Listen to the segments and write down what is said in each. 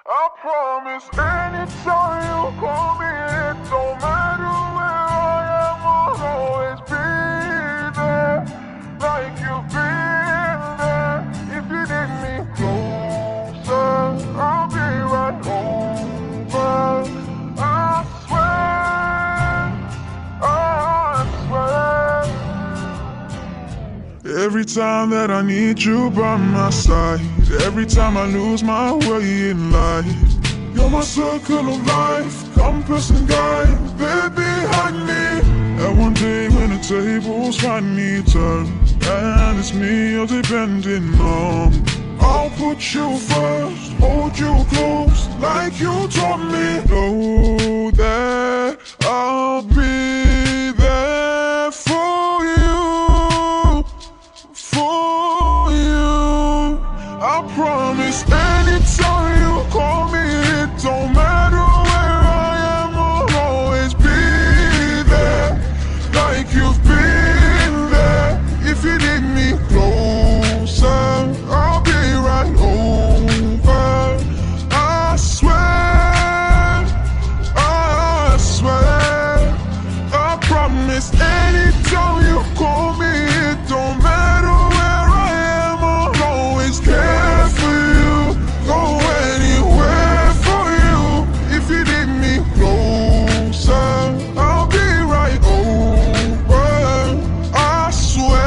I promise anytime you call me, it don't matter where I am, I'll always be there. Like you've been there. If you need me closer, I'll be right over. I swear, I swear. Every time that I need you by my side, every time I lose my way in life, you're my circle of life, compass and guide, baby, hide me. And one day when the tables finally turn, and it's me you're depending on, I'll put you first, hold you close, like you taught me. Know that I'll be there for you. I promise anytime you call me, it don't matter where I am, I'll always be there. Like you've been there. If you need me closer, I'll be right over. I swear, I swear. I promise anytime you call me, it don't matter where I am, I'll always care for you, go anywhere for you. If you need me closer, I'll be right over. I swear.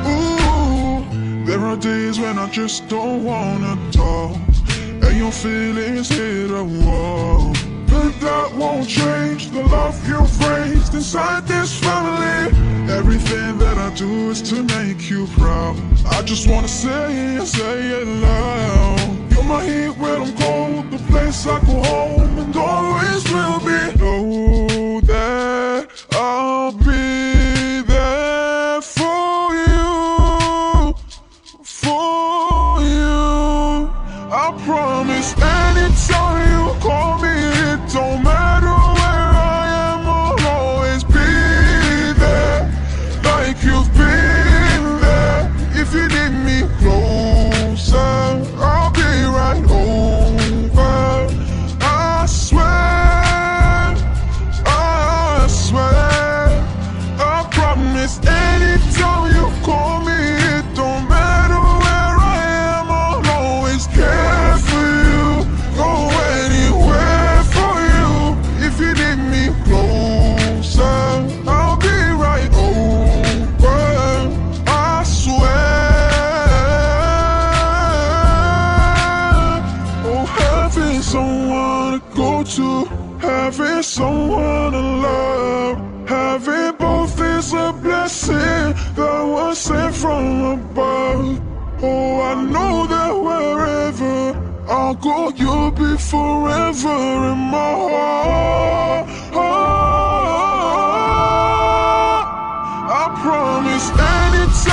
Ooh, there are days when I just don't wanna talk, and your feelings hit a wall. But that won't change the love you've raised inside this family. Everything that I do is to make you proud. I just wanna say it loud. You're my heat when I'm cold, the place I go home and always will be. Know that I'll be there for you, for you. I promise anytime you call me, it don't matter where I am, I'll always be there. Like you've been there. If you need me closer, I'll be right over. I swear, I swear. I promise anytime you call me, it don't matter where I am, I'll always care for you, go anywhere for you. If you need me closer, I'll be right over. I swear. Oh, having someone to go to, having someone to love, having both is a blessing that was sent from above. Oh, I know that wherever I'll go, you'll be forever in my heart. I promise anytime